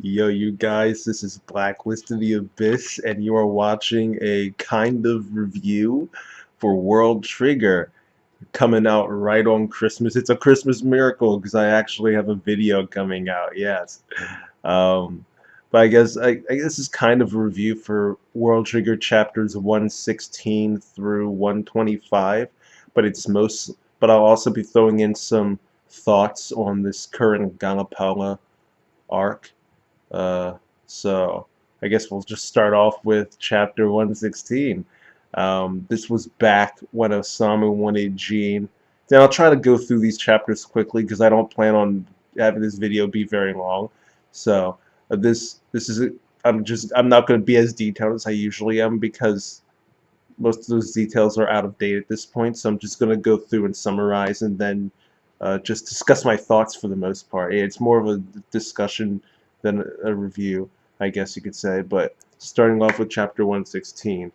Yo, you guys, this is Blacklist of the Abyss, and you are watching a kind of review for World Trigger coming out right on Christmas. It's a Christmas miracle because I actually have a video coming out, yes. Um, but I guess this is kind of a review for World Trigger chapters 116 through 125, but I'll also be throwing in some thoughts on this current Galopoula arc. Uh, so I guess we'll just start off with chapter 116. This was back when Osamu wanted Jean. Then I'll try to go through these chapters quickly because I don't plan on having this video be very long. So this is I'm not going to be as detailed as I usually am because most of those details are out of date at this point. So I'm just going to go through and summarize and then just discuss my thoughts for the most part. It's more of a discussion than a review, I guess you could say. But starting off with chapter 116,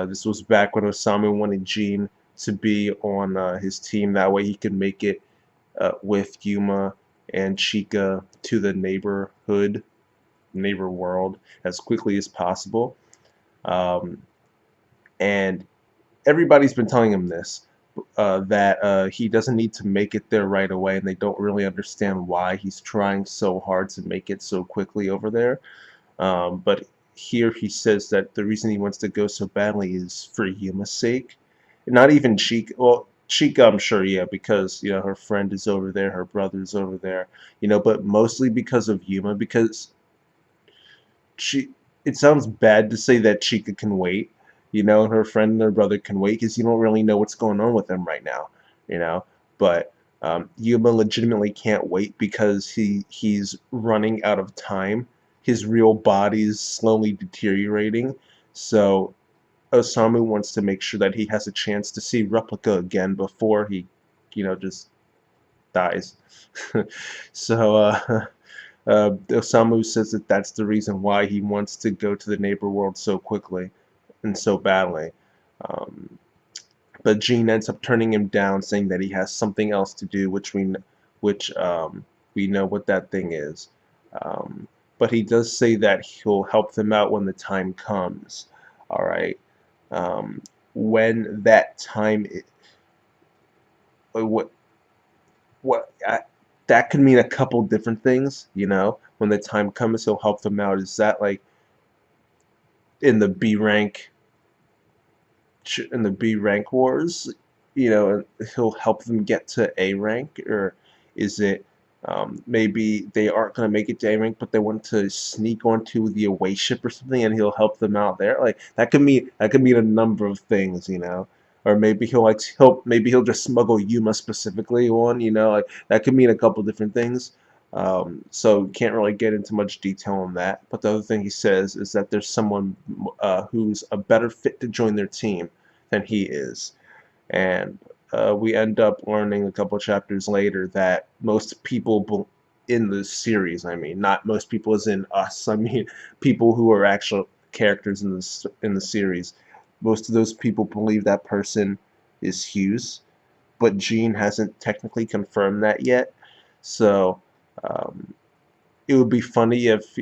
this was back when Osamu wanted Jean to be on his team. That way he could make it with Yuma and Chica to the neighbor world, as quickly as possible. Um, and everybody's been telling him this, that he doesn't need to make it there right away, and they don't really understand why he's trying so hard to make it so quickly over there. But here he says that the reason he wants to go so badly is for Yuma's sake. Not even Chica. Well, Chica, I'm sure, yeah, because her friend is over there, her brother's over there, but mostly because of Yuma, because she. It sounds bad to say that Chica can wait, and her friend and her brother can wait because you don't really know what's going on with them right now, you know. But Yuma legitimately can't wait because he's running out of time. His real body's slowly deteriorating, so Osamu wants to make sure that he has a chance to see Replica again before he, just dies. So Osamu says that that's the reason why he wants to go to the neighbor world so quickly and so badly. Um, but Jean ends up turning him down, saying that he has something else to do, which we know what that thing is. Um, but he does say that he'll help them out when the time comes. All right. When that time, what what I, that could mean a couple different things. When the time comes, he'll help them out. Is that like in the B rank in the B rank wars, he'll help them get to A rank, or is it maybe they aren't going to make it to A rank, but they want to sneak onto the away ship or something, and he'll help them out there? Like that could mean a number of things, or maybe he'll just smuggle Yuma specifically on, like that could mean a couple different things. So can't really get into much detail on that. But the other thing he says is that there's someone who's a better fit to join their team than he is. And we end up learning a couple chapters later that most people in the series, I mean, not most people as in us, I mean, people who are actual characters in the series, most of those people believe that person is Hughes, but Gene hasn't technically confirmed that yet. So um, it would be funny if,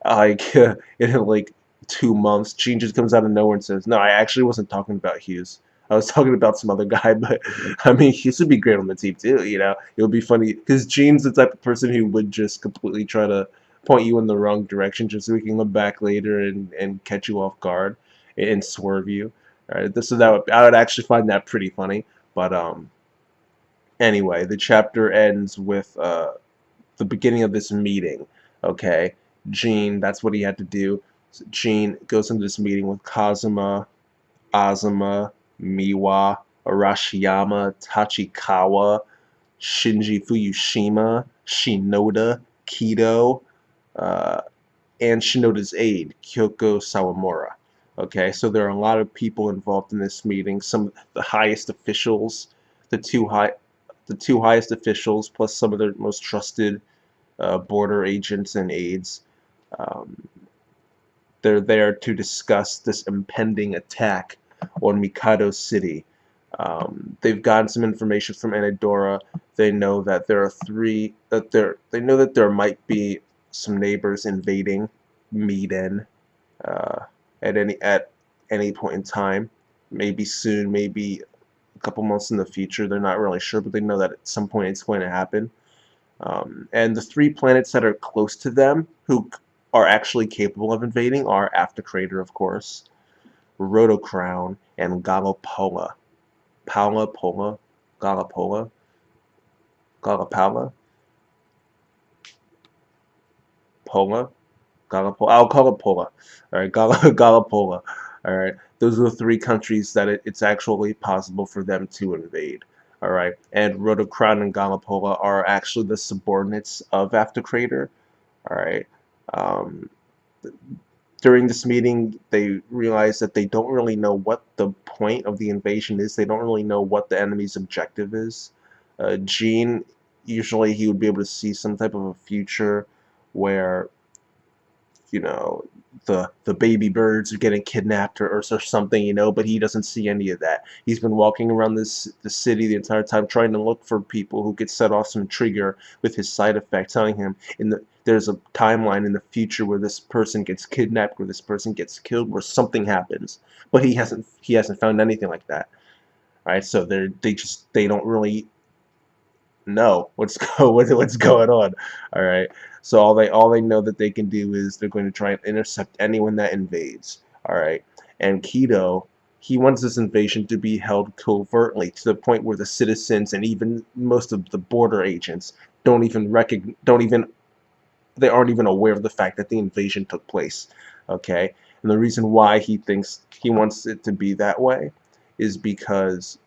like, in like 2 months, Gene just comes out of nowhere and says, "No, I actually wasn't talking about Hughes. I was talking about some other guy." But I mean, Hughes would be great on the team too. It would be funny because Gene's the type of person who would just completely try to point you in the wrong direction just so he can look back later and catch you off guard and swerve you. All right, so I would actually find that pretty funny. But anyway, the chapter ends with the beginning of this meeting. Okay, Gene, that's what he had to do. So Gene goes into this meeting with Kazuma, Azuma, Miwa, Arashiyama, Tachikawa, Shinji Fukushima, Shinoda, Kido, uh, and Shinoda's aide, Kyoko Sawamura. Okay, so there are a lot of people involved in this meeting. Some of the highest officials, the two high, the two highest officials, plus some of the most trusted border agents and aides. Um, they're there to discuss this impending attack on Mikado City. They've gotten some information from Anadora. They know that there are three. They know that there might be some neighbors invading Medan uh, at any point in time. Maybe soon, maybe a couple months in the future. They're not really sure, but they know that at some point it's going to happen. And the three planets that are close to them, who are actually capable of invading, are After Crater, of course, Rotocrown, and Galopoula. Pola, Galopoula, Galopoula, Pola, Galopoula. I'll call it Pola. All right, Galopoula. All right, those are the three countries that it's actually possible for them to invade. All right, and Rotocrown and Galopoula are actually the subordinates of After Crater. All right. Um, During this meeting, they realize that they don't really know what the point of the invasion is. They don't really know what the enemy's objective is. Gene, usually he would be able to see some type of a future where, you know, the baby birds are getting kidnapped or something, but he doesn't see any of that. He's been walking around the city the entire time trying to look for people who could set off some trigger with his side effect, telling him there's a timeline in the future where this person gets kidnapped, where this person gets killed, where something happens. But he hasn't found anything like that. Right? So they don't really know what's going on. All right. So all they know that they can do is they're going to try and intercept anyone that invades. All right. And Keto, he wants this invasion to be held covertly to the point where the citizens and even most of the border agents don't even they aren't even aware of the fact that the invasion took place. Okay, and the reason why he thinks he wants it to be that way is because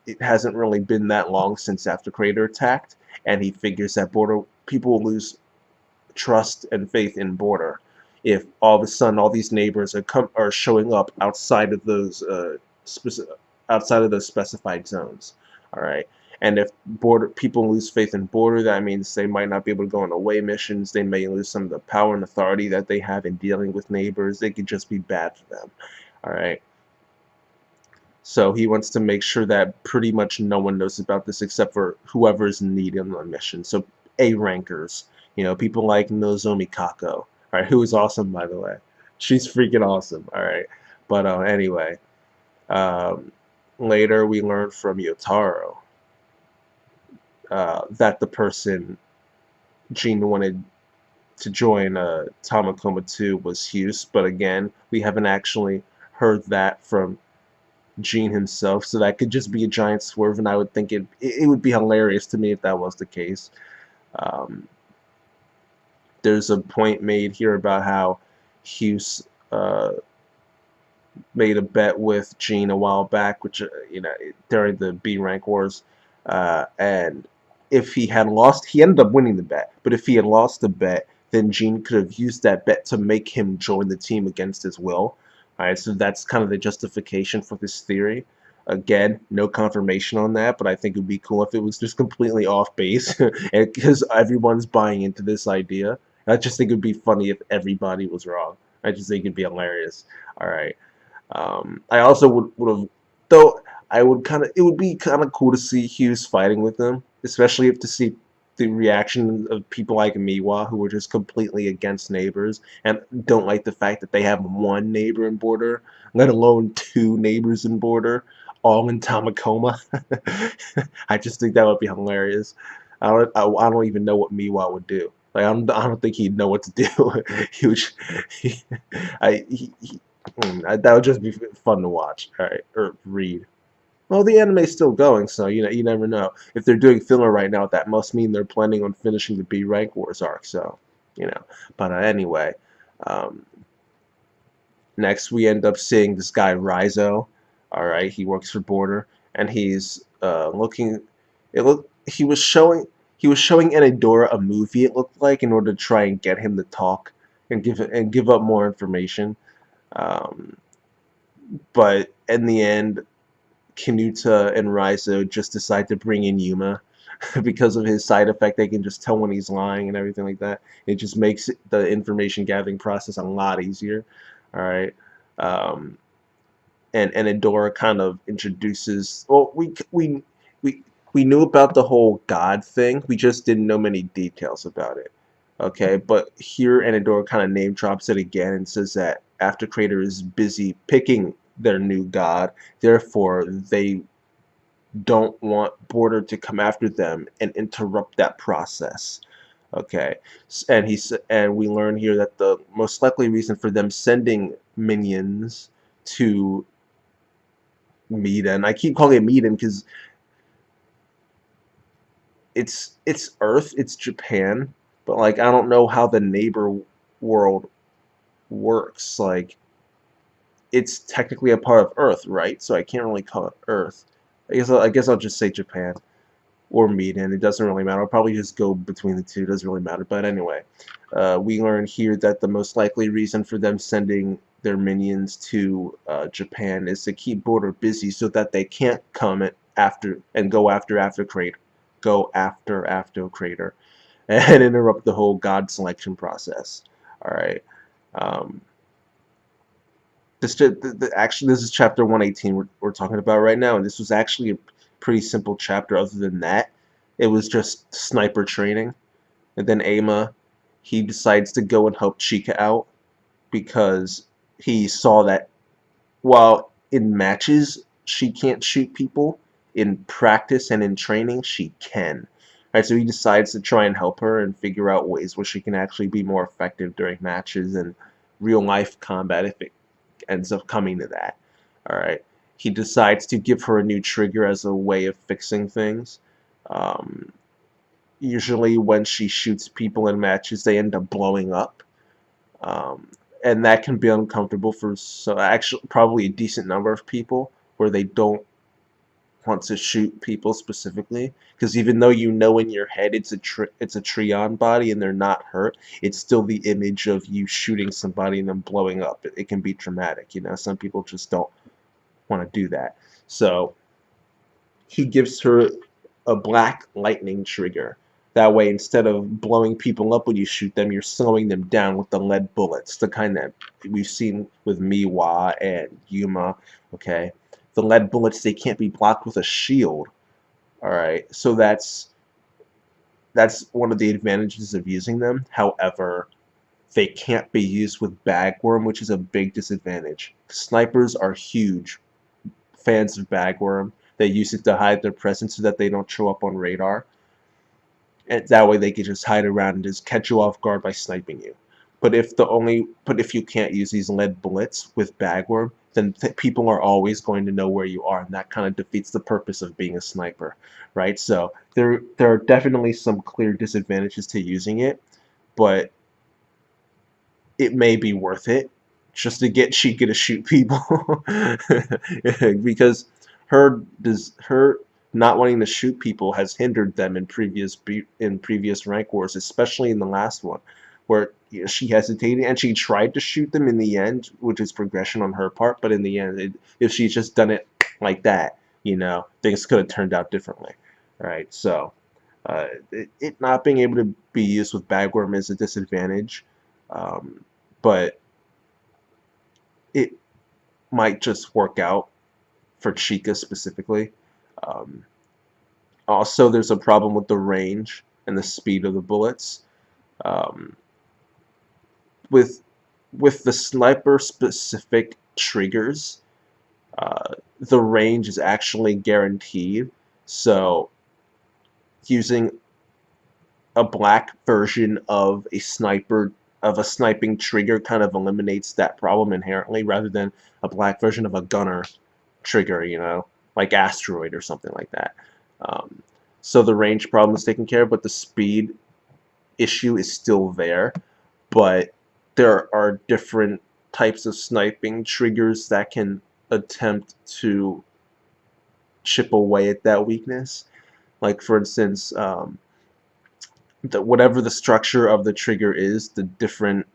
it hasn't really been that long since After Crater attacked, and he figures that border people will lose trust and faith in border if all of a sudden all these neighbors are showing up outside of those specified zones. All right. And if border people lose faith in border, that means they might not be able to go on away missions. They may lose some of the power and authority that they have in dealing with neighbors. They could just be bad for them. All right. So he wants to make sure that pretty much no one knows about this except for whoever is needed on the mission. So A rankers, people like Nozomi Kako, all right, who is awesome by the way. She's freaking awesome. All right, but anyway, um, later we learn from Yotaro that the person Gene wanted to join Tamakoma 2 was Hughes, but again, we haven't actually heard that from Gene himself, so that could just be a giant swerve, and I would think it would be hilarious to me if that was the case. Um, there's a point made here about how Hughes made a bet with Gene a while back, which during the B rank wars, and if he had lost, he ended up winning the bet. But if he had lost the bet, then Gene could have used that bet to make him join the team against his will. All right, so that's kind of the justification for this theory. Again, no confirmation on that, but I think it would be cool if it was just completely off base, because everyone's buying into this idea. I just think it would be funny if everybody was wrong. I just think it'd be hilarious. All right. I also would have, though I would it would be kind of cool to see Hughes fighting with them, especially if to see the reaction of people like Miwa who are just completely against neighbors and don't like the fact that they have one neighbor in border, let alone two neighbors in border, all in Tamakoma. I just think that would be hilarious. I don't even know what Miwa would do. Like I don't think he'd know what to do. he would, he, he that would just be fun to watch, all right, or read. Well, the anime's still going, so you never know. If they're doing filler right now, that must mean they're planning on finishing the B Rank Wars arc. So, you know. But anyway, um, next we end up seeing this guy Rizo. All right, he works for Border, and he's looking. He was showing Enidora a movie. It looked like in order to try and get him to talk and give up more information. Um, but in the end, Kanuta and Raizo just decide to bring in Yuma because of his side effect. They can just tell when he's lying and everything like that. It just makes the information gathering process a lot easier. All right. Um, and Adora kind of introduces. Well, we knew about the whole God thing. We just didn't know many details about it. Okay, but here Anadora kind of name drops it again and says that after Creator is busy picking their new god, therefore they don't want Border to come after them and interrupt that process. Okay, and we learn here that the most likely reason for them sending minions to Mida, and I keep calling it Mida because it's Earth, it's Japan, but like I don't know how the neighbor world works. Like it's technically a part of Earth, right? So I can't really call it Earth. I guess I'll just say Japan or Medan. It doesn't really matter. I'll probably just go between the two. It doesn't really matter. But anyway, we learn here that the most likely reason for them sending their minions to Japan is to keep Border busy so that they can't come after and go after Crater and interrupt the whole god selection process. All right. Um, actually, this is chapter 118 we're talking about right now, and this was actually a pretty simple chapter. Other than that, it was just sniper training, and then Ama, he decides to go and help Chica out because he saw that while in matches she can't shoot people, in practice and in training she can. Right, so he decides to try and help her and figure out ways where she can actually be more effective during matches and real life combat if it ends up coming to that. All right. He decides to give her a new trigger as a way of fixing things. Um, Usually, when she shoots people in matches, they end up blowing up, um, and that can be uncomfortable for actually probably a decent number of people where they don't want to shoot people specifically, because even though you know in your head it's a Trion body and they're not hurt, it's still the image of you shooting somebody and them blowing up. It can be traumatic, you know. Some people just don't want to do that. So he gives her a black lightning trigger. That way, instead of blowing people up when you shoot them, you're slowing them down with the lead bullets, the kind that we've seen with Miwa and Yuma. Okay, the lead bullets, they can't be blocked with a shield. All right, so that's one of the advantages of using them. However, they can't be used with bagworm, which is a big disadvantage. Snipers are huge fans of bagworm. They use it to hide their presence so that they don't show up on radar. And that way they can just hide around and just catch you off guard by sniping you. But if you can't use these lead bullets with bagworm, then people are always going to know where you are, and that kind of defeats the purpose of being a sniper, right? So there are definitely some clear disadvantages to using it, but it may be worth it just to get Chica to shoot people because her not wanting to shoot people has hindered them in previous rank wars, especially in the last one, where she hesitated and she tried to shoot them in the end, which is progression on her part. But in the end, if she'd just done it like that, things could have turned out differently, right? So it not being able to be used with bagworm is a disadvantage, but it might just work out for Chica specifically. Um, Also, there's a problem with the range and the speed of the bullets. Um, with the sniper specific triggers, the range is actually guaranteed. So using a black version of a sniping trigger kind of eliminates that problem inherently, rather than a black version of a gunner trigger, like Asteroid or something like that. Um, so the range problem is taken care of, but the speed issue is still there. But there are different types of sniping triggers that can attempt to chip away at that weakness. Like, for instance, whatever the structure of the trigger is, the different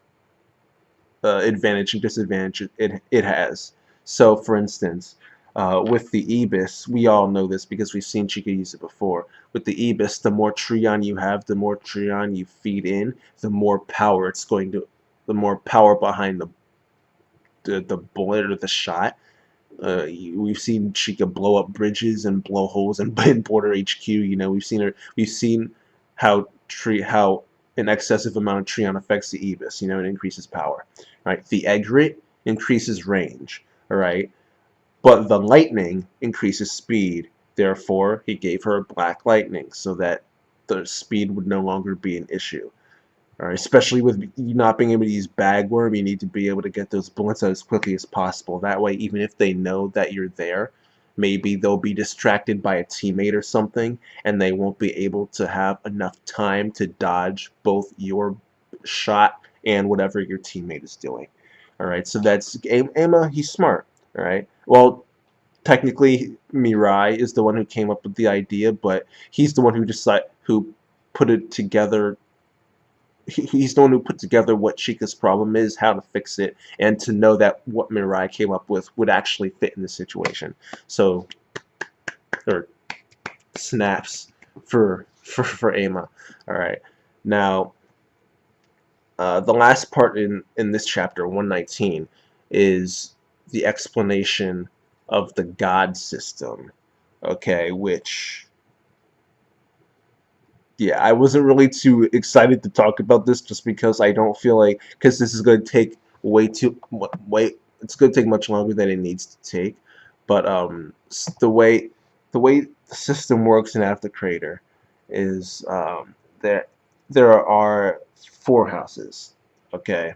advantage and disadvantage it has. So, for instance, with the Ibis, we all know this because we've seen Chica use it before. With the Ibis, the more Trion you have, the more Trion you feed in, the more power the more power behind the bullet or the shot. We've seen Chica blow up bridges and blow holes in Border HQ. We've seen how an excessive amount of Treon affects the Ibis, it increases power. Right? The Egret increases range. Alright? But the lightning increases speed. Therefore, he gave her black lightning so that the speed would no longer be an issue. All right, especially with you not being able to use bagworm, you need to be able to get those bullets out as quickly as possible. That way, even if they know that you're there, maybe they'll be distracted by a teammate or something, and they won't be able to have enough time to dodge both your shot and whatever your teammate is doing. All right, so that's Emma. He's smart. All right. Well, technically, Mirai is the one who came up with the idea, but he's the one who put it together. He's the one who put together what Chica's problem is, how to fix it, and to know that what Mirai came up with would actually fit in the situation. So, or snaps for Ama. All right. Now, the last part in this chapter 119 is the explanation of the God system. Okay, which yeah, I wasn't really too excited to talk about this just because I don't feel like because this is going to take it's going to take much longer than it needs to take. But the way the system works in After Creator is that there are four houses. Okay,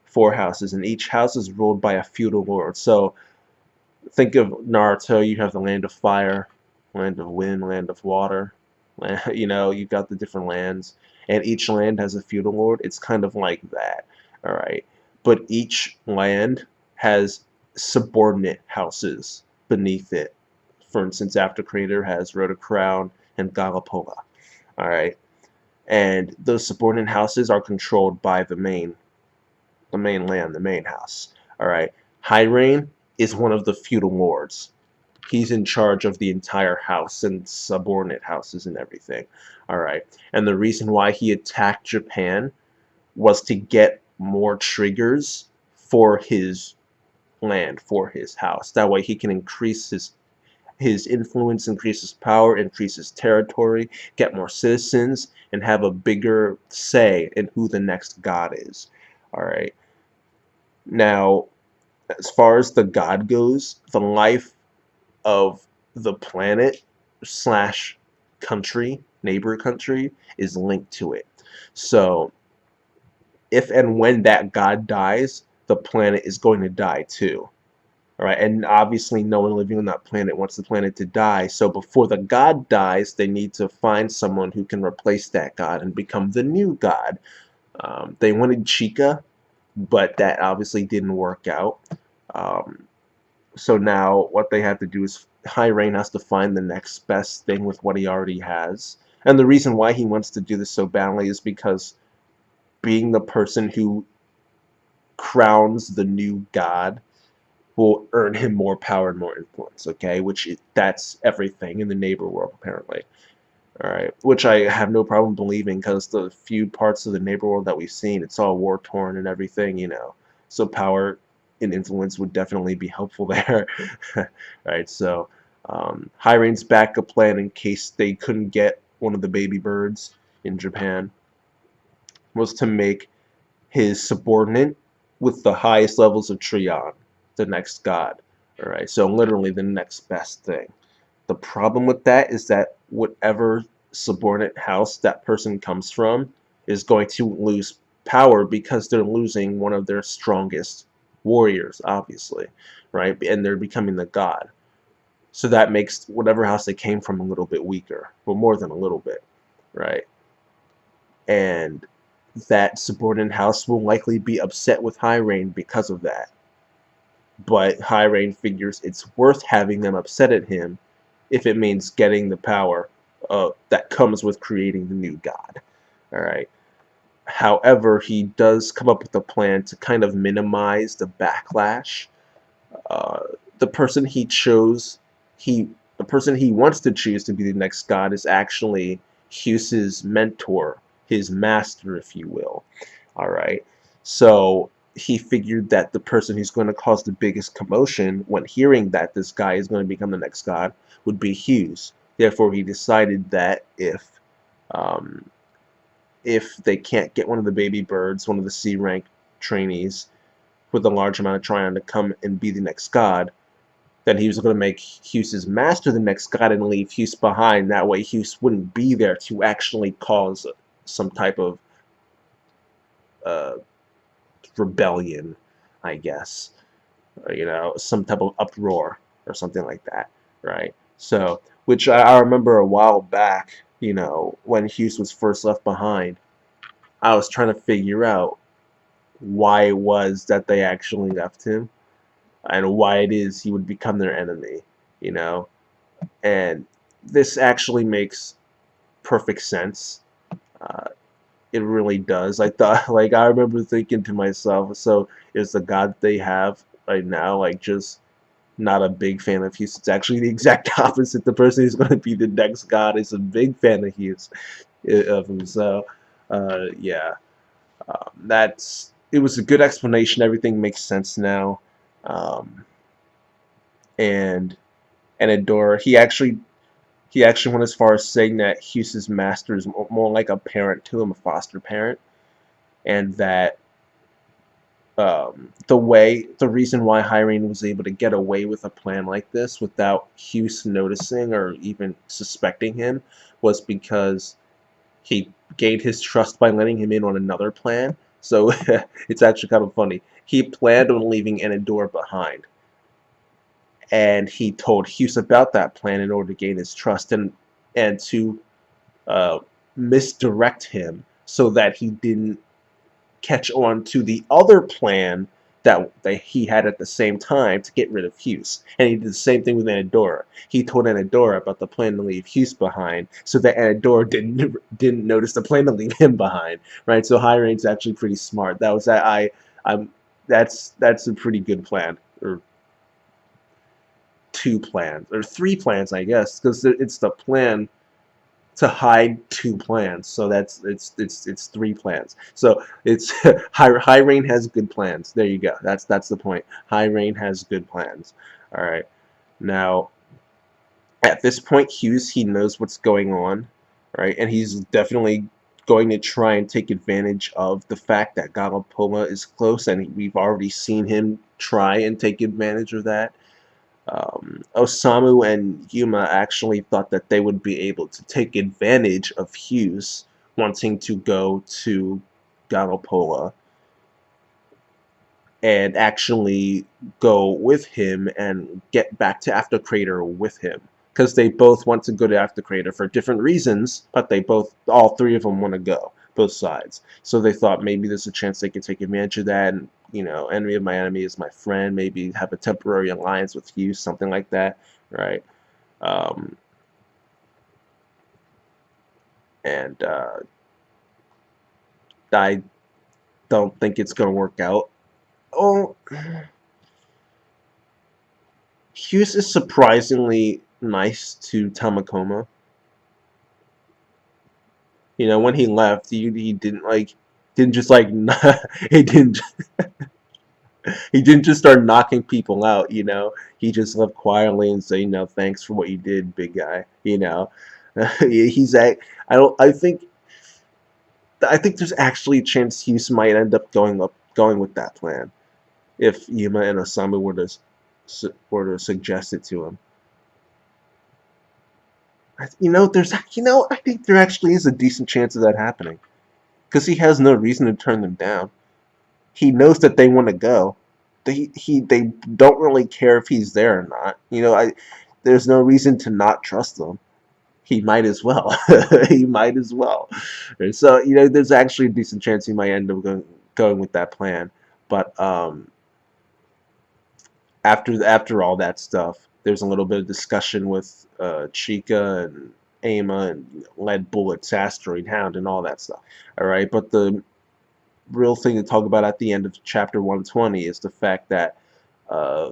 four houses, and each house is ruled by a feudal lord. So think of Naruto. You have the land of fire, land of wind, land of water. You've got the different lands, and each land has a feudal lord. It's kind of like that, all right. But each land has subordinate houses beneath it. For instance, After Creator has Rhoda Crown and Galopoula, all right. And those subordinate houses are controlled by the main land, the main house. All right. High Rain is one of the feudal lords. He's in charge of the entire house and subordinate houses and everything. All right. And the reason why he attacked Japan was to get more triggers for his land, for his house. That way he can increase his influence, increase his power, increase his territory, get more citizens, and have a bigger say in who the next god is. All right. Now, as far as the god goes, the life of the planet slash country, neighbor country, is linked to it. So, if and when that god dies, the planet is going to die too. All right, and obviously, no one living on that planet wants the planet to die. So, before the god dies, they need to find someone who can replace that god and become the new god. They wanted Chica, but that obviously didn't work out. Um, so now what they have to do is High Rain has to find the next best thing with what he already has. And the reason why he wants to do this so badly is because being the person who crowns the new god will earn him more power and more influence, okay? That's everything in the neighbor world, apparently. Alright, which I have no problem believing because the few parts of the neighbor world that we've seen, it's all war-torn and everything. So power and influence would definitely be helpful there. Right, so High Rain's backup plan in case they couldn't get one of the baby birds in Japan was to make his subordinate with the highest levels of Trion, the next god. Alright, so literally the next best thing. The problem with that is that whatever subordinate house that person comes from is going to lose power because they're losing one of their strongest warriors, obviously, right? And they're becoming the god. So that makes whatever house they came from a little bit weaker, but more than a little bit, right? And that subordinate house will likely be upset with High Rain because of that. But High Rain figures it's worth having them upset at him if it means getting the power that comes with creating the new god. Alright. However, he does come up with a plan to kind of minimize the backlash. Uh, the person he chose, the person he wants to choose to be the next god is actually Hughes's mentor, his master, if you will. Alright. So he figured that the person who's going to cause the biggest commotion when hearing that this guy is going to become the next god would be Hughes. Therefore, he decided that if um, if they can't get one of the baby birds, one of the C rank trainees with a large amount of Tryon to come and be the next god, then he was going to make Hughes' master the next god and leave Hughes behind. That way Hughes wouldn't be there to actually cause some type of uh, rebellion, I guess. Some type of uproar or something like that, right? So, which I remember a while back, when Hughes was first left behind, I was trying to figure out why it was that they actually left him and why it is he would become their enemy, you know? And this actually makes perfect sense. Uh, it really does. I thought, like, I remember thinking to myself, so is the god they have right now, like, just not a big fan of Hughes? It's actually the exact opposite. The person who's going to be the next god is a big fan of Hughes, of him. So, yeah, it was a good explanation. Everything makes sense now. Um, and Adora, he actually went as far as saying that Hughes' master is more like a parent to him, a foster parent, and that the reason why Hyrene was able to get away with a plan like this without Hughes noticing or even suspecting him was because he gained his trust by letting him in on another plan. So it's actually kind of funny. He planned on leaving Enidor behind, and he told Hughes about that plan in order to gain his trust and to uh, misdirect him so that he didn't catch on to the other plan that he had at the same time to get rid of Hughes. And he did the same thing with Anadora. He told Anadora about the plan to leave Hughes behind so that Anadora didn't notice the plan to leave him behind. Right? So Hyrane's actually pretty smart. That was that I'm that's a pretty good plan. Or two plans. Or three plans, I guess, because it's the plan to hide two plans. So it's three plans. So it's High Rain has good plans. There you go. That's the point. High Rain has good plans. All right. Now at this point, Hughes, he knows what's going on, right? And he's definitely going to try and take advantage of the fact that Galopoula is close, and we've already seen him try and take advantage of that. Osamu and Yuma actually thought that they would be able to take advantage of Hughes wanting to go to Galopola and actually go with him and get back to After Crater with him. Because they both want to go to After Crater for different reasons, but all three of them want to go, both sides. So they thought maybe there's a chance they could take advantage of that, and enemy of my enemy is my friend. Maybe have a temporary alliance with Hughes, something like that, right? Um, and I don't think it's going to work out. Oh, Hughes is surprisingly nice to Tamakoma. When he left, he didn't just like he didn't he didn't just start knocking people out. He just left quietly and said, thanks for what you did, big guy. He's a I don't I think there's actually a chance Hughes might end up going with that plan if Yuma and Osamu were to suggest it to him. I think there actually is a decent chance of that happening because he has no reason to turn them down. He knows that they want to go. They don't really care if he's there or not. There's no reason to not trust them. He might as well. He might as well. And so there's actually a decent chance he might end up going with that plan. But after all that stuff, there's a little bit of discussion with Chica and Ama and Lead Bullets, Asteroid Hound, and all that stuff. All right, but the real thing to talk about at the end of chapter 120 is the fact that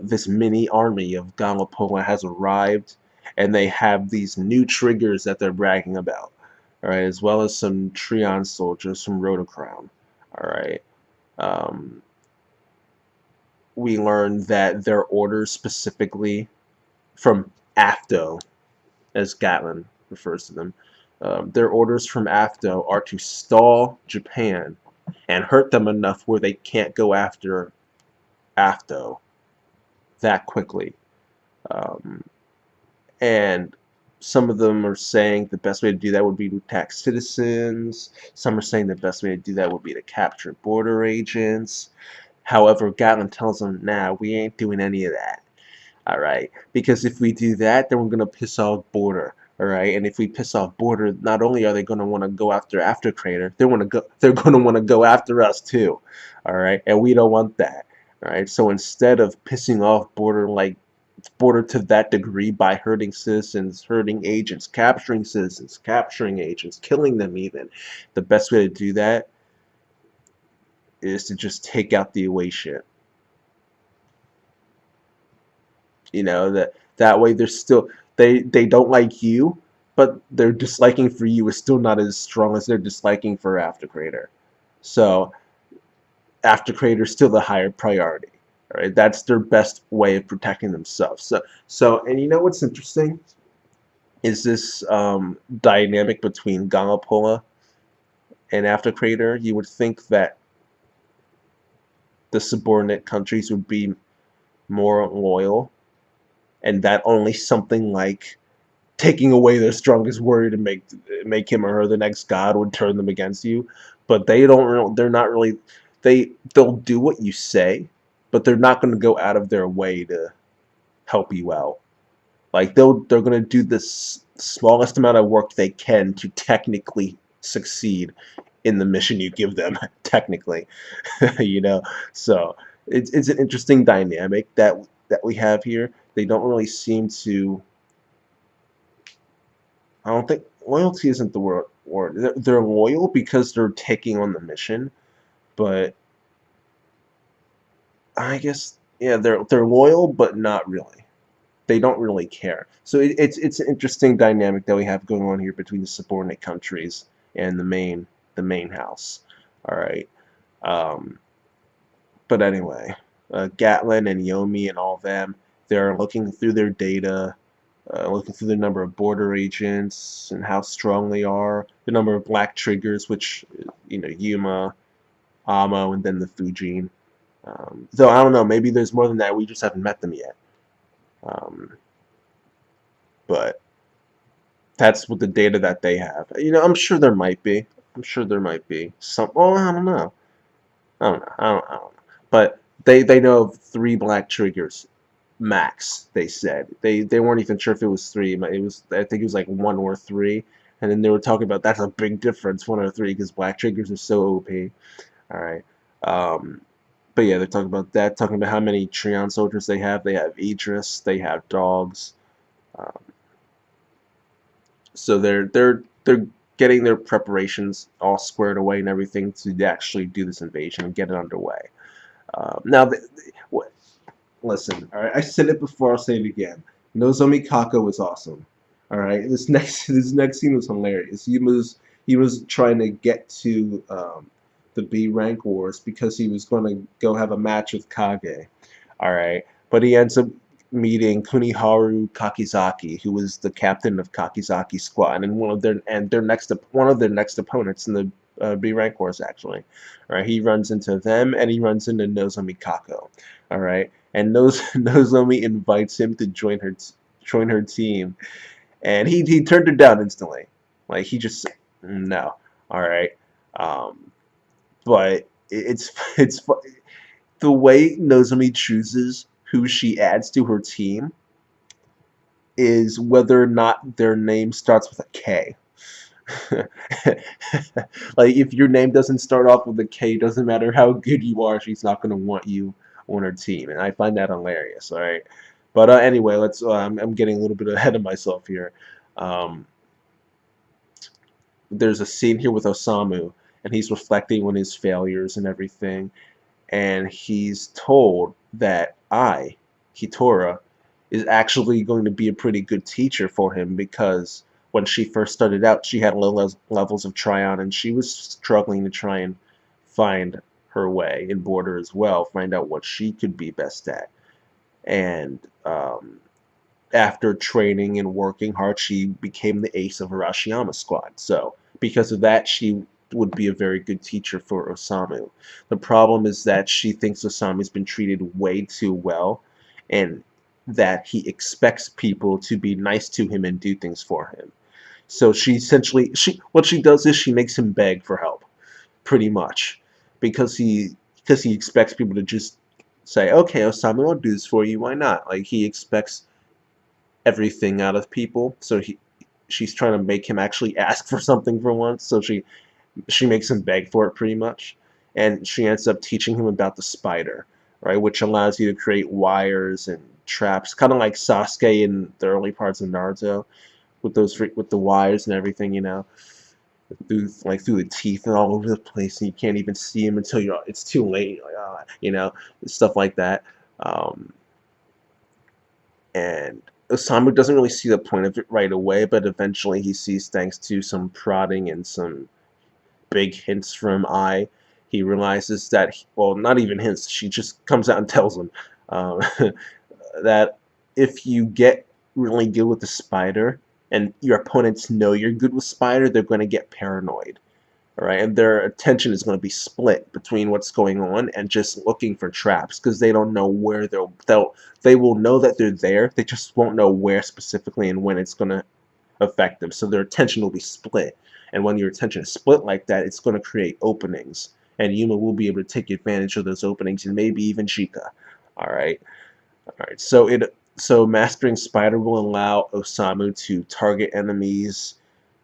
this mini army of Galopola has arrived, and they have these new triggers that they're bragging about. All right, as well as some Treon soldiers from Rotocrown. All right. Um, we learned that their orders specifically from AFTO, as Gatlin refers to them, Their orders from AFTO are to stall Japan and hurt them enough where they can't go after AFTO that quickly. Um, and some of them are saying the best way to do that would be to attack citizens. Some are saying the best way to do that would be to capture border agents. However, Gatlin tells them, nah, we ain't doing any of that. All right, because if we do that, then we're gonna piss off Border. All right, and if we piss off Border, not only are they gonna want to go after Crater, they're gonna want to go after us too. All right, and we don't want that. All right, so instead of pissing off Border to that degree by hurting citizens, hurting agents, capturing citizens, capturing agents, killing them even, the best way to do that is to just take out the away ship. You know, that way they're still they don't like you, but their disliking for you is still not as strong as their disliking for After Crater. So After Crater is still the higher priority. All right, that's their best way of protecting themselves. And you know what's interesting is this dynamic between Galopoula and After Crater. You would think that the subordinate countries would be more loyal, and that only something like taking away their strongest warrior to make him or her the next god would turn them against you. But they're not really. They'll do what you say, but they're not going to go out of their way to help you out. Like they're going to do the smallest amount of work they can to technically succeed in the mission you give them. Technically, you know. So it's an interesting dynamic that we have here. They don't really seem to. I don't think loyalty isn't the word. They're loyal because they're taking on the mission, but I guess yeah, they're loyal, but not really. They don't really care. So it's an interesting dynamic that we have going on here between the subordinate countries and the main house. All right. Um, but anyway, Gatlin and Yomi and all of them, they're looking through their data, looking through the number of border agents and how strong they are, the number of black triggers, which, Yuma, Amo, and then the Fujin. Though I don't know, maybe there's more than that. We just haven't met them yet. Um, but that's what the data that they have. I'm sure there might be. I'm sure there might be some. Oh, I don't know. I don't know. But they know of 3 black triggers max. They said they weren't even sure if it was 3. It was, I think it was like 1 or 3, and then they were talking about that's a big difference, 1 or 3, because black triggers are so OP. All right. Um, but yeah, they're talking about that. Talking about how many Treon soldiers they have. They have Idris. They have dogs. Um, so they're getting their preparations all squared away and everything to actually do this invasion and get it underway. Now, listen, all right. I said it before. I'll say it again. Nozomi Kako was awesome. All right. This next scene was hilarious. He was trying to get to the B rank wars because he was going to go have a match with Kage. All right. But he ends up meeting Kuniharu Kakizaki, who was the captain of Kakizaki's squad, and one of their next opponents in the B rank wars actually. All right. He runs into them and he runs into Nozomi Kako. All right. And Nozomi invites him to join her team, and he turned her down instantly. Like he just no. All right. Um, but it's the way Nozomi chooses who she adds to her team is whether or not their name starts with a K. Like if your name doesn't start off with a K, doesn't matter how good you are, she's not going to want you on her team, and I find that hilarious. All right, but anyway, let's. I'm getting a little bit ahead of myself here. Um, there's a scene here with Osamu, and he's reflecting on his failures and everything, and he's told that Hitora, is actually going to be a pretty good teacher for him because when she first started out, she had low levels of Tryon, and she was struggling to try and find her way in Border as well, find out what she could be best at. And after training and working hard, she became the ace of Arashiyama squad. So because of that, she would be a very good teacher for Osamu. The problem is that she thinks Osamu's been treated way too well, and that he expects people to be nice to him and do things for him. So she essentially she what she does is she makes him beg for help, pretty much, because he expects people to just say, okay, Osamu, I'll do this for you. Why not? Like he expects everything out of people. So she's trying to make him actually ask for something for once. So she makes him beg for it pretty much, and she ends up teaching him about the spider, right, which allows you to create wires and traps, kind of like Sasuke in the early parts of Naruto, with the wires and everything, through the teeth and all over the place, and you can't even see him until it's too late, like stuff like that. Um, and Osamu doesn't really see the point of it right away, but eventually he sees, thanks to some prodding and some big hints from Ai, he realizes that, well, not even hints, she just comes out and tells him um, that if you get really good with the spider, and your opponents know you're good with spider, they're going to get paranoid. All right, and their attention is going to be split between what's going on and just looking for traps, because they don't know where they will know that they're there. They just won't know where specifically and when it's going to affect them. So their attention will be split, and when your attention is split like that, it's going to create openings, and Yuma will be able to take advantage of those openings, and maybe even Chica. All right, all right. So mastering Spider will allow Osamu to target enemies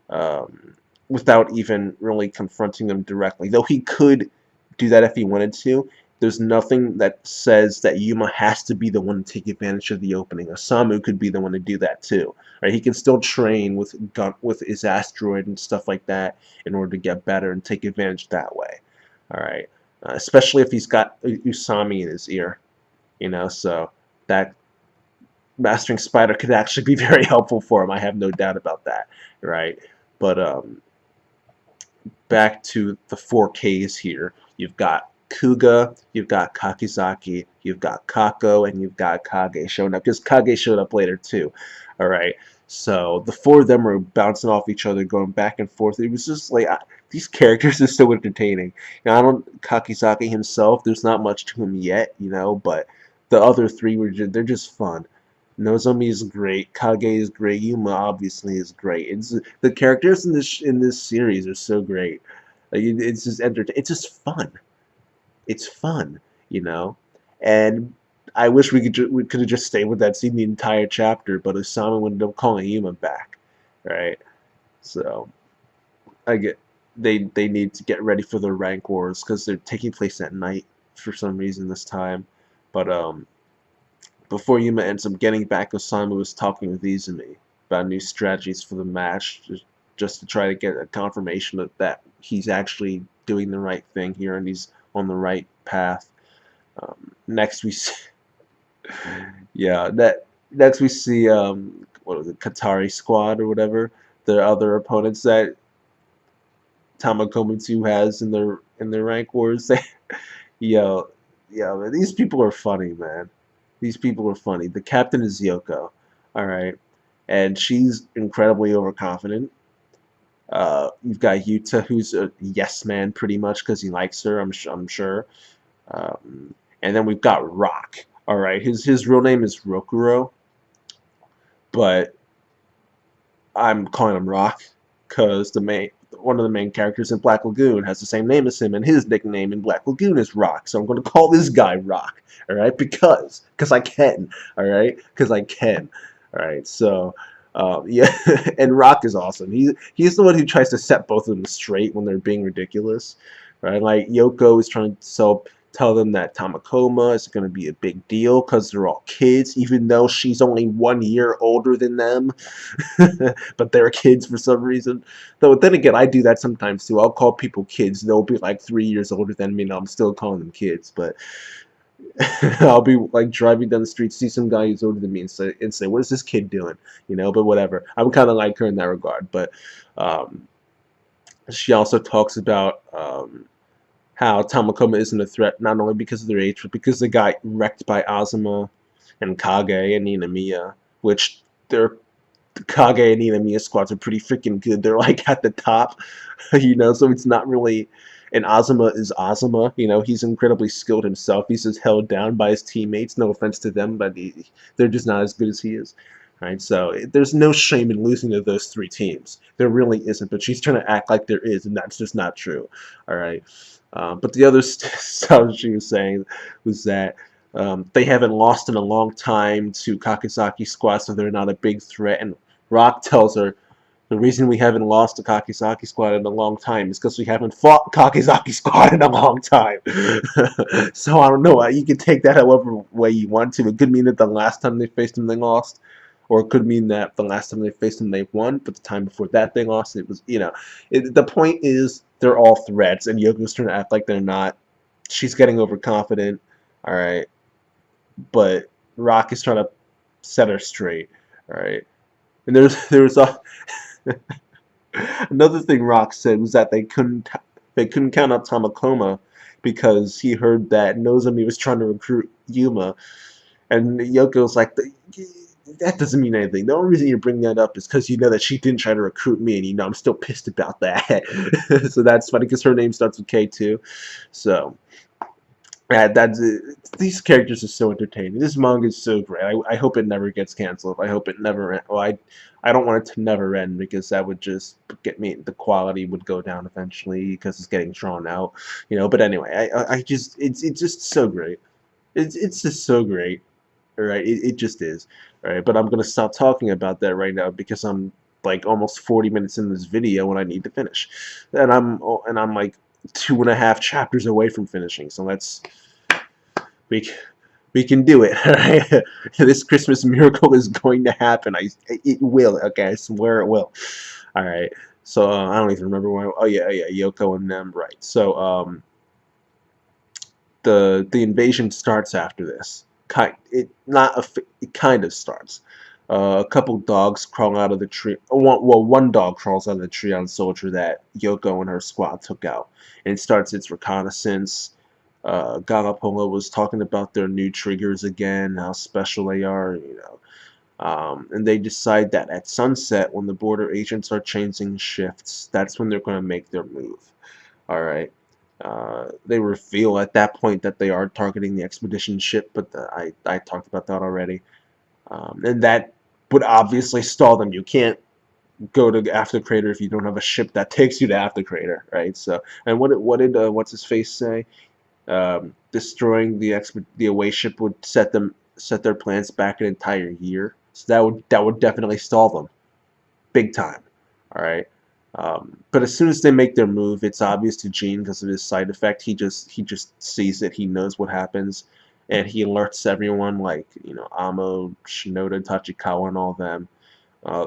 um, without even really confronting them directly. Though he could do that if he wanted to. There's nothing that says that Yuma has to be the one to take advantage of the opening. Osamu could be the one to do that too. Right? He can still train with his asteroid and stuff like that in order to get better and take advantage that way. All right, especially if he's got Usami in his ear, so that mastering Spider could actually be very helpful for him. I have no doubt about that, right? But back to the 4Ks here. You've got Kuga, you've got Kakizaki, you've got Kako, and you've got Kage showing up, because Kage showed up later too. All right, so the four of them were bouncing off each other, going back and forth. It was just like these characters are so entertaining. Now, I don't Kakizaki himself. There's not much to him yet, but the other three they're just fun. Nozomi is great. Kage is great. Yuma obviously is great. The characters in this series are so great. Like, it's just It's just fun. It's fun, you know. And I wish we could have just stayed with that scene the entire chapter, but Osamu ended up calling Yuma back, right? So I get they need to get ready for the rank wars, because they're taking place at night for some reason this time. But before Yuma ends up getting back, Osamu was talking with Izumi about new strategies for the match, just to try to get a confirmation that he's actually doing the right thing here and he's on the right path. Next we see, yeah, next we see what was it, Katari Squad or whatever, the other opponents that Tamakomitsu has in their rank wars. Yo, man, these people are funny, man. These people are funny. The captain is Yoko, all right, and she's incredibly overconfident. You've got Yuta, who's a yes man pretty much because he likes her. I'm sure. And then we've got Rock. All right, his real name is Rokuro, but I'm calling him Rock because one of the main characters in Black Lagoon has the same name as him, and his nickname in Black Lagoon is Rock. So I'm going to call this guy Rock. All right, because I can. All right, because I can. All right, so. Yeah, and Rock is awesome. He's the one who tries to set both of them straight when they're being ridiculous, right? Like Yoko is trying to tell them that Tamakoma is going to be a big deal because they're all kids, even though she's only 1 year older than them. But they're kids for some reason. Though then again, I do that sometimes too. I'll call people kids. They'll be like 3 years older than me, and I'm still calling them kids. But I'll be like driving down the street, see some guy who's older than me, and say, "What is this kid doing?" But whatever. I'm kind of like her in that regard. But um, she also talks about how Tamakoma isn't a threat, not only because of their age, but because they got wrecked by Azuma and Kage and Ninamiya. which their Kage and Inamiya squads are pretty freaking good. They're like at the top, so it's not really. And Azuma is Azuma, he's incredibly skilled himself. He's just held down by his teammates. No offense to them, but they're just not as good as he is. Right, so there's no shame in losing to those three teams. There really isn't, but she's trying to act like there is, and that's just not true. All right, but the other stuff she was saying was that they haven't lost in a long time to Kakizaki squad, so they're not a big threat. And Rock tells her the reason we haven't lost to Kakizaki squad in a long time is because we haven't fought Kakizaki squad in a long time. So I don't know. You can take that however way you want to. It could mean that the last time they faced them they lost, or it could mean that the last time they faced them they won, but the time before that they lost. It was, the point is they're all threats, and Yoko's trying to act like they're not. She's getting overconfident, all right, but Rock is trying to set her straight, all right. And there was a another thing Rock said was that they couldn't count out Tamakoma because he heard that Nozomi was trying to recruit Yuma, and Yoko's like, that doesn't mean anything. The only reason you bring that up is because you know that she didn't try to recruit me, and I'm still pissed about that. So that's funny because her name starts with K too. So that's these characters are so entertaining. This manga is so great. I hope it never gets canceled. I hope it never. Well, I don't want it to never end because that would just get me. The quality would go down eventually because it's getting drawn out. But anyway, I just it's just so great. It's just so great. All right, it just is. All right, but I'm gonna stop talking about that right now because I'm like almost 40 minutes in this video and I need to finish, and I'm like 2.5 chapters away from finishing. So we we can do it. All right, this Christmas miracle is going to happen. It will. Okay, I swear it will. All right. So I don't even remember when. Oh yeah, Yoko and them. Right. So the invasion starts after this. It kind of starts. A couple dogs crawl out of the tree. One dog crawls out of the tree on Soldier that Yoko and her squad took out, and it starts its reconnaissance. Galopoula was talking about their new triggers again, how special they are, and they decide that at sunset, when the border agents are changing shifts, that's when they're going to make their move. All right. They reveal at that point that they are targeting the expedition ship, but I talked about that already. And that would obviously stall them. You can't go to After Crater if you don't have a ship that takes you to After Crater, right? So, and what did what's his face say? Destroying the away ship would set their plans back an entire year. So that would definitely stall them, big time. All right. But as soon as they make their move, it's obvious to Gene because of his side effect. He just sees it. He knows what happens, and he alerts everyone, like Amo, Shinoda, Tachikawa, and all of them.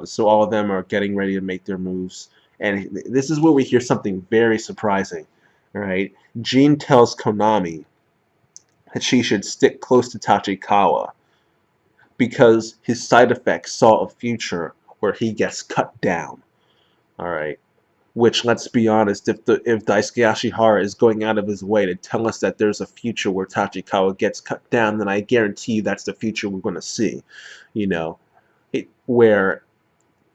So all of them are getting ready to make their moves, and this is where we hear something very surprising. All right, Gene tells Konami that she should stick close to Tachikawa because his side effects saw a future where he gets cut down. All right. Which, let's be honest, if Daisuke Ashihara is going out of his way to tell us that there's a future where Tachikawa gets cut down, then I guarantee you that's the future we're going to see. Where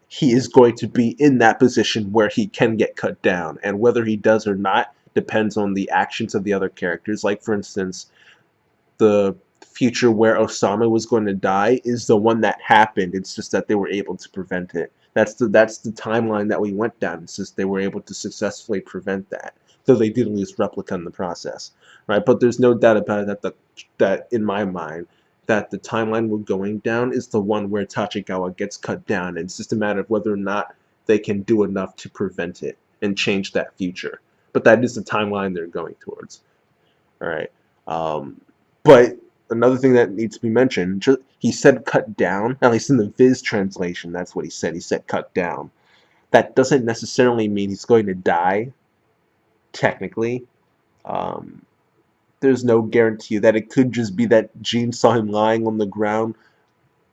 he is going to be in that position where he can get cut down. And whether he does or not depends on the actions of the other characters. Like, for instance, the future where Osama was going to die is the one that happened. It's just that they were able to prevent it. That's the timeline that we went down. It's just they were able to successfully prevent that, though they did lose Replica in the process, right? But there's no doubt about it that in my mind that the timeline we're going down is the one where Tachikawa gets cut down. And it's just a matter of whether or not they can do enough to prevent it and change that future. But that is the timeline they're going towards. All right. But another thing that needs to be mentioned, he said cut down, at least in the Viz translation, that's what he said. He said cut down. That doesn't necessarily mean he's going to die, technically. There's no guarantee that it could just be that Gene saw him lying on the ground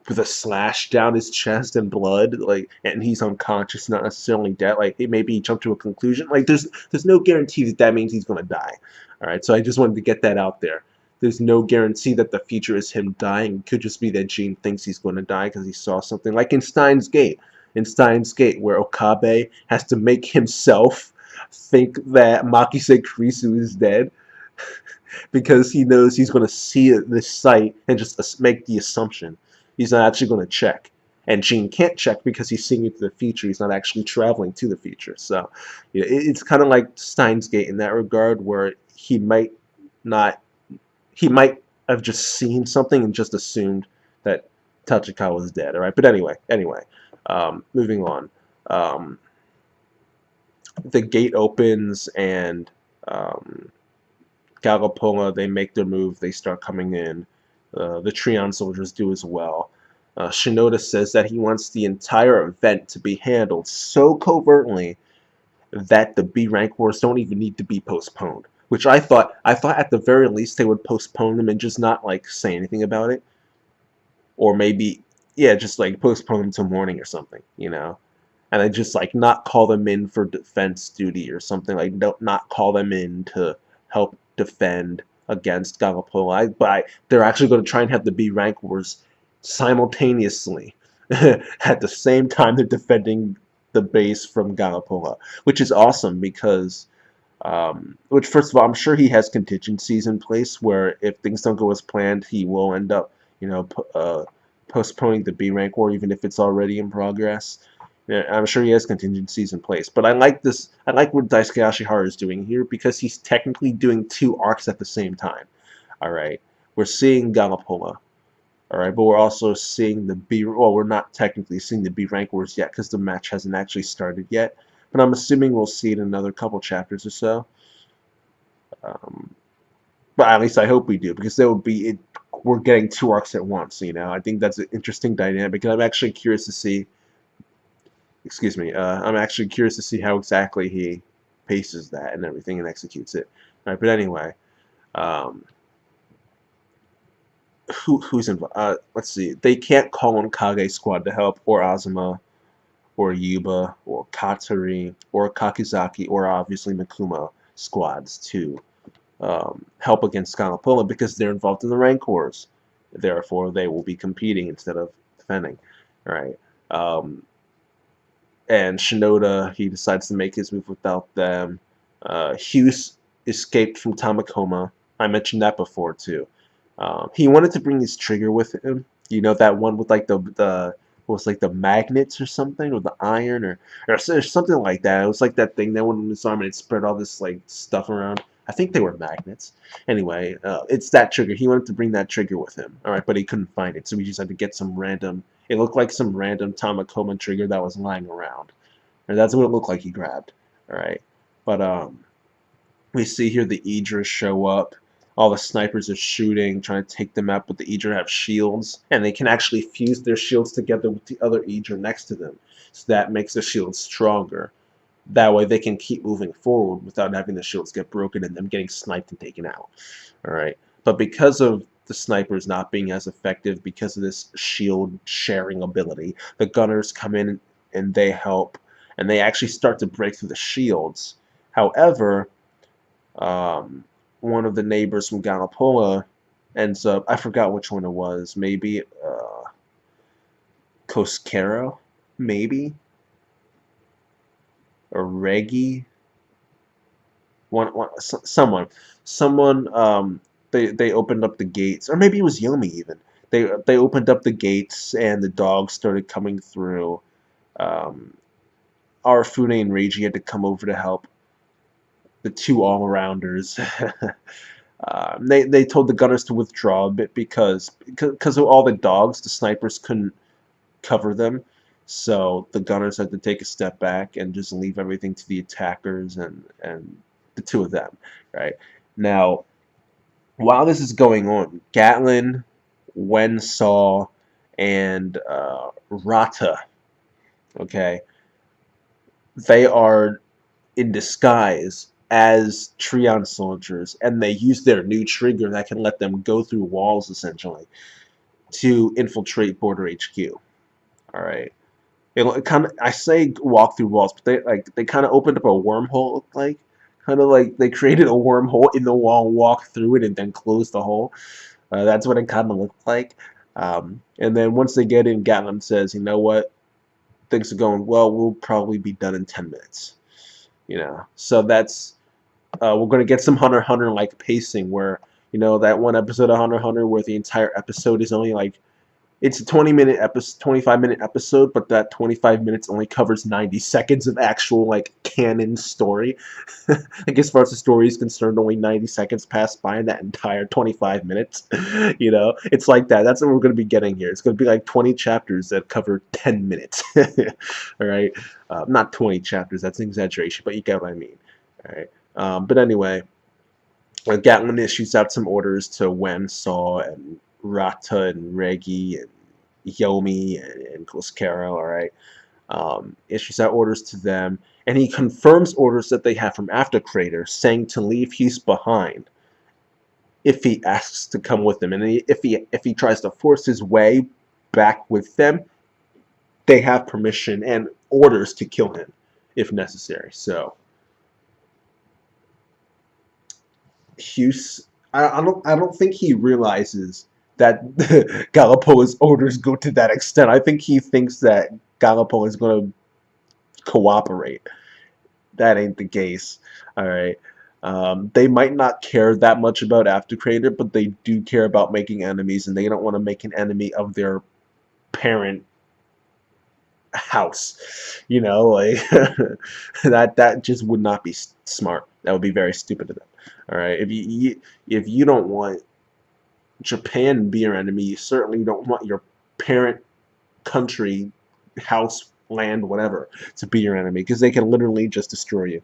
with a slash down his chest and blood, and he's unconscious, not necessarily dead. Maybe he jumped to a conclusion. There's no guarantee that means he's going to die. All right, so I just wanted to get that out there. there's no guarantee that the future is him dying. It could just be that Gene thinks he's going to die because he saw something, like in Steins Gate. In Steins Gate, where Okabe has to make himself think that Makise Kurisu is dead because he knows he's going to see this sight and just make the assumption. He's not actually going to check. And Gene can't check because he's seeing into the future. He's not actually traveling to the future. So it's kind of like Steins Gate in that regard, where not, he might have just seen something and just assumed that Tachikawa was dead. All right, but anyway, moving on. Um, the gate opens and Galopoula, they make their move. They start coming in. The Treon soldiers do as well. Shinoda says that he wants the entire event to be handled so covertly that the B rank wars don't even need to be postponed. Which I thought at the very least they would postpone them and just not like say anything about it, or maybe yeah, just like postpone them till morning or something, and then just like not call them in for defense duty or something, like not call them in to help defend against Galopoula. They're actually going to try and have the B rank wars simultaneously at the same time they're defending the base from Galopoula, which is awesome because which first of all, I'm sure he has contingencies in place where if things don't go as planned, he will end up, postponing the B rank war even if it's already in progress. Yeah, I'm sure he has contingencies in place, but I like this. I like what Daisuke Ashihara is doing here because he's technically doing two arcs at the same time. All right, we're seeing Galopoula. All right, but we're also seeing the B. Well, we're not technically seeing the B rank wars yet because the match hasn't actually started yet. But I'm assuming we'll see it in another couple chapters or so. But at least I hope we do, because there will be it. We're getting two arcs at once. I think that's an interesting dynamic, and I'm actually curious to see. Excuse me. I'm actually curious to see how exactly he paces that and everything and executes it. All right, but anyway, um, who's involved? Let's see. They can't call on Kage Squad to help, or Azuma, or Yuba, or Katsuri, or Kakizaki, or obviously Mikuma squads to help against Galopoula because they're involved in the rank wars. Therefore, they will be competing instead of defending. All right. And Shinoda, he decides to make his move without them. Hughes escaped from Tamakoma. I mentioned that before too. He wanted to bring his trigger with him. That one with like the what was like the magnets or something, or the iron, or something like that. It was like that thing that went in his arm and it spread all this like stuff around. I think they were magnets. Anyway, it's that trigger. He wanted to bring that trigger with him. All right, but he couldn't find it, so we just had to get some random. It looked like some random Tamakoma trigger that was lying around, and that's what it looked like he grabbed. All right, but we see here the Idra show up. All the snipers are shooting, trying to take them out, but the Idra have shields, and they can actually fuse their shields together with the other Idra next to them, so that makes the shields stronger. That way they can keep moving forward without having the shields get broken and them getting sniped and taken out. Alright. But because of the snipers not being as effective, because of this shield sharing ability, the gunners come in and they help, and they actually start to break through the shields. However, one of the neighbors from Galopoula ends up, I forgot which one it was, maybe Coscaro, maybe? Or Reggie, someone they opened up the gates, or maybe it was Yomi even. They opened up the gates and the dogs started coming through. Arafune and Reiji had to come over to help the two all-arounders. They told the gunners to withdraw a bit because of all the dogs, the snipers couldn't cover them. So the gunners had to take a step back and just leave everything to the attackers and the two of them. Right now, while this is going on, Gatlin, Wensaw, and Rata, okay, they are in disguise as Treon soldiers, and they use their new trigger that can let them go through walls essentially to infiltrate Border HQ. All right. It kind of, I say walk through walls, but they kind of opened up a wormhole, it looked like, Kind of like they created a wormhole in the wall, walked through it, and then closed the hole. That's what it kind of looked like. And then once they get in, Gatlin says, "You know what? Things are going well. We'll probably be done in 10 minutes." So that's we're gonna get some Hunter x Hunter like pacing where that one episode of Hunter x Hunter where the entire episode is only like it's a 20-minute episode, 25-minute episode, but that 25 minutes only covers 90 seconds of actual like canon story. Like as far as the story is concerned, only 90 seconds pass by in that entire 25 minutes. It's like that. That's what we're going to be getting here. It's going to be like 20 chapters that cover 10 minutes. All right, not 20 chapters. That's an exaggeration, but you get what I mean. All right. But anyway, Gatlin issues out some orders to Wen, Saw, and Rata, and Regi, and Yomi, and Glascaro, alright? Issues out orders to them, and he confirms orders that they have from After Crater, saying to leave Hughes behind if he asks to come with them. And if he tries to force his way back with them, they have permission and orders to kill him if necessary. So Hughes, I don't think he realizes that Galopoula's orders go to that extent. I think he thinks that Galopoula is going to cooperate. That ain't the case. All right. They might not care that much about After Crater, but they do care about making enemies, and they don't want to make an enemy of their parent house. Like that just would not be smart. That would be very stupid of them. All right. If you don't want Japan to be your enemy, you certainly don't want your parent country, house, land, whatever, to be your enemy, because they can literally just destroy you,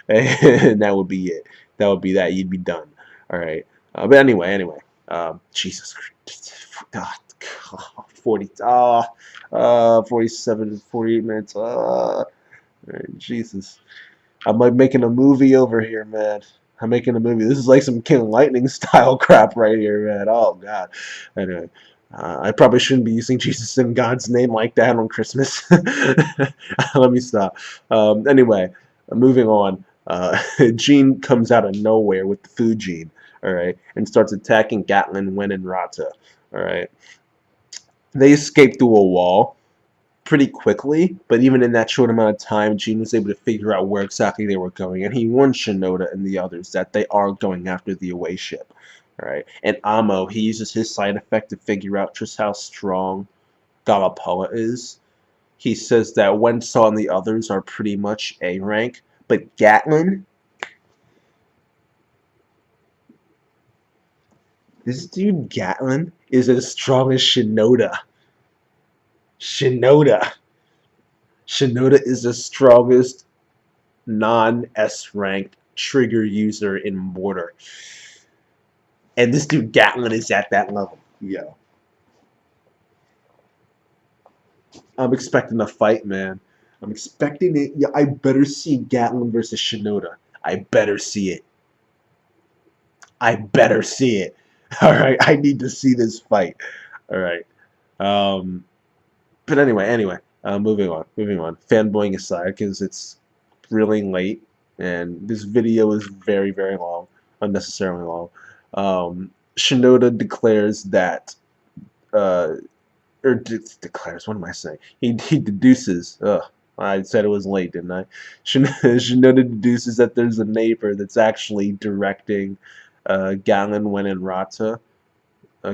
and that would be it. That would be that. You'd be done. All right. But anyway. Jesus Christ. God, 40. 47, 48 minutes. Jesus. I'm like making a movie over here, man. I'm making a movie. This is like some King Lightning style crap right here, man. Oh God. Anyway, I probably shouldn't be using Jesus in God's name like that on Christmas. Let me stop. Anyway, moving on. Jean comes out of nowhere with the food gene, all right, and starts attacking Gatlin, Wen, and Rata. All right, they escape through a wall pretty quickly, but even in that short amount of time, Gene was able to figure out where exactly they were going, and he warned Shinoda and the others that they are going after the away ship. Right? And Amo, he uses his side effect to figure out just how strong Galopoula is. He says that Wensaw and the others are pretty much A rank, but Gatlin, this dude Gatlin is as strong as Shinoda. Shinoda. Shinoda is the strongest non-S ranked trigger user in Mortar. And this dude Gatlin is at that level. Yo. I'm expecting a fight, man. I'm expecting it. Yeah, I better see Gatlin versus Shinoda. I better see it. I better see it. Alright, I need to see this fight. Alright. Um but anyway, moving on. Fanboying aside, because it's really late, and this video is very, very long, unnecessarily long. Shinoda declares that, or declares, what am I saying? He deduces, I said it was late, didn't I? Shinoda deduces that there's a neighbor that's actually directing Galen, Wen, and Rata,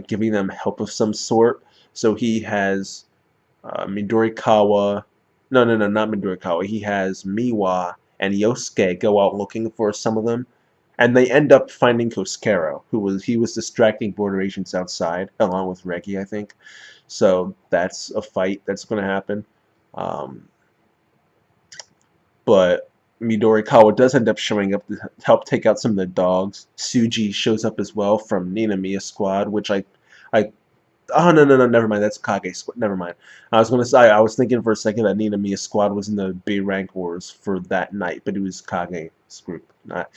giving them help of some sort. So he has Midorikawa. No, not Midorikawa. He has Miwa and Yosuke go out looking for some of them, and they end up finding Koskero, he was distracting border agents outside, along with Regi, I think. So that's a fight that's going to happen. Um, but Midorikawa does end up showing up to help take out some of the dogs. Suji shows up as well from Nina Mia squad, which I oh no, never mind. That's Kage squad. Never mind. I was thinking for a second that Nina Mia squad was in the B rank wars for that night, but it was Kage's group, not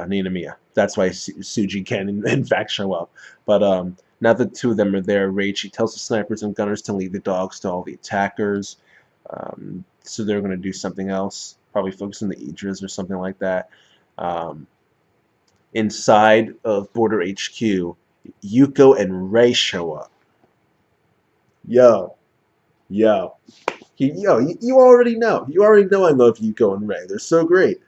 Nina Mia. That's why Suji can in fact show up. But now the two of them are there, Reichi tells the snipers and gunners to lead the dogs to all the attackers. So they're going to do something else, probably focus on the Idras or something like that. Um, inside of Border HQ, Yuko and Rei show up. Yo, yo, you already know. You already know I love Yuko and Rei. They're so great.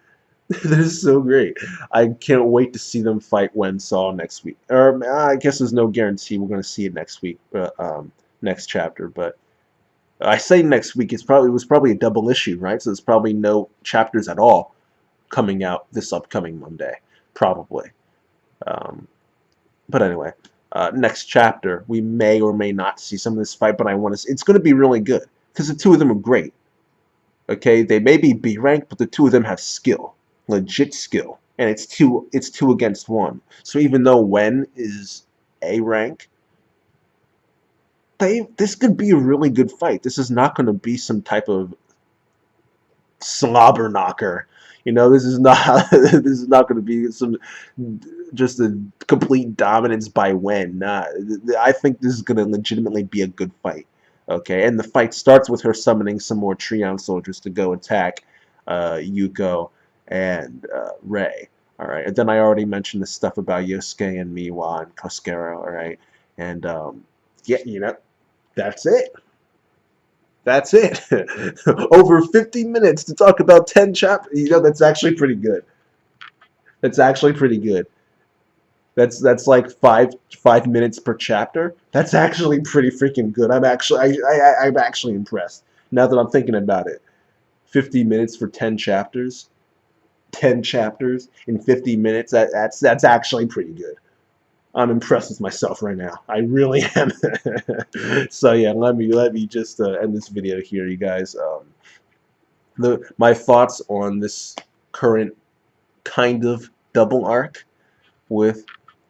They're so great. I can't wait to see them fight Wensaw next week. Or I guess there's no guarantee we're going to see it next week, but next chapter. But I say next week. It was probably a double issue, right? So there's probably no chapters at all coming out this upcoming Monday, probably. Um, but anyway, next chapter we may or may not see some of this fight, but I want to. It's going to be really good because the two of them are great. Okay, they may be B rank, but the two of them have skill, legit skill, and it's two against one. So even though Wen is A rank, this could be a really good fight. This is not going to be some type of slobber knocker. This is not this is not going to be some just a complete dominance by Wen. Nah, I think this is going to legitimately be a good fight. Okay, and the fight starts with her summoning some more Treon soldiers to go attack Yuko and Rei. All right, and then I already mentioned the stuff about Yosuke and Miwa and Koskero. All right, and yeah, that's it. That's it. Over 50 minutes to talk about 10 chapters. That's actually pretty good. That's actually pretty good. That's like five minutes per chapter. That's actually pretty freaking good. I'm actually impressed now that I'm thinking about it. 50 minutes for 10 chapters. 10 chapters in 50 minutes. That's actually pretty good. I'm impressed with myself right now. I really am. So yeah, let me just end this video here, you guys. My thoughts on this current kind of double arc with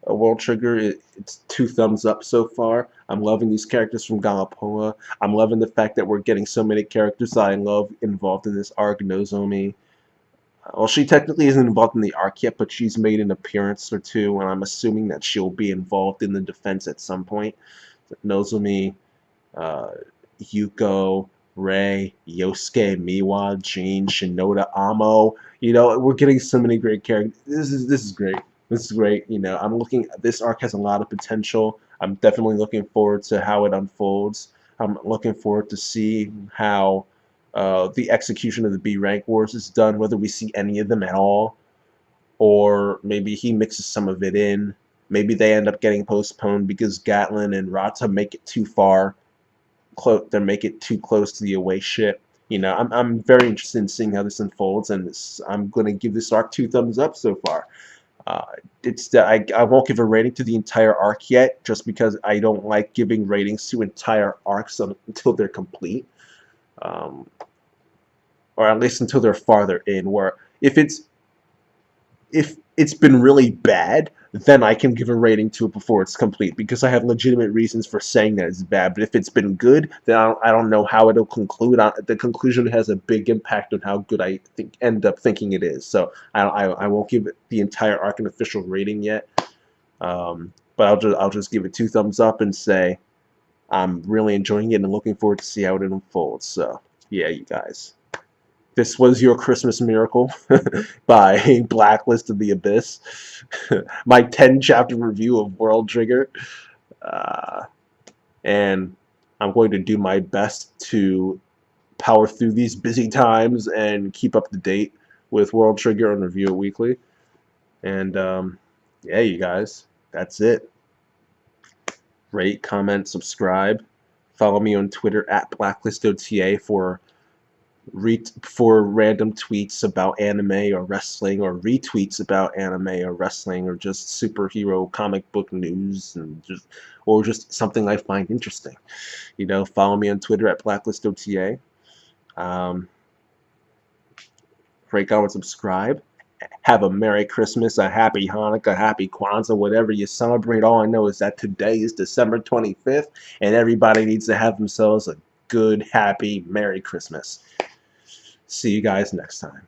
a World Trigger. It's 2 thumbs up so far. I'm loving these characters from Galopoula. I'm loving the fact that we're getting so many characters that I love involved in this arc. Nozomi. Well, she technically isn't involved in the arc yet, but she's made an appearance or two, and I'm assuming that she'll be involved in the defense at some point. Nozomi, uh, Yuko, Rei, Yosuke, Miwa, Jin, Shinoda, Amo. We're getting so many great characters. This is great. This is great. This arc has a lot of potential. I'm definitely looking forward to how it unfolds. I'm looking forward to see how the execution of the B rank wars is done, whether we see any of them at all, or maybe he mixes some of it in. Maybe they end up getting postponed because Gatlin and Rata make it too far. They make it too close to the away ship. I'm very interested in seeing how this unfolds, and I'm going to give this arc 2 thumbs up so far. I won't give a rating to the entire arc yet, just because I don't like giving ratings to entire arcs until they're complete, or at least until they're farther in. Where if it's been really bad, then I can give a rating to it before it's complete, because I have legitimate reasons for saying that it's bad. But if it's been good, then I don't know how it'll conclude. The conclusion has a big impact on how good I end up thinking it is. So I won't give it the entire arc an official rating yet. But I'll just give it 2 thumbs up and say I'm really enjoying it and looking forward to see how it unfolds. So yeah, you guys. This was your Christmas miracle by Blacklist of the Abyss. My 10-chapter review of World Trigger. And I'm going to do my best to power through these busy times and keep up to date with World Trigger and review it weekly. And yeah, you guys, that's it. Rate, comment, subscribe. Follow me on Twitter at BlacklistOTA for random tweets about anime or wrestling, or retweets about anime or wrestling, or just superhero comic book news, and just something I find interesting. Follow me on Twitter at BlacklistOTA. Rate, comment, subscribe. Have a Merry Christmas, a Happy Hanukkah, Happy Kwanzaa, whatever you celebrate. All I know is that today is December 25th, and everybody needs to have themselves a good, happy, Merry Christmas. See you guys next time.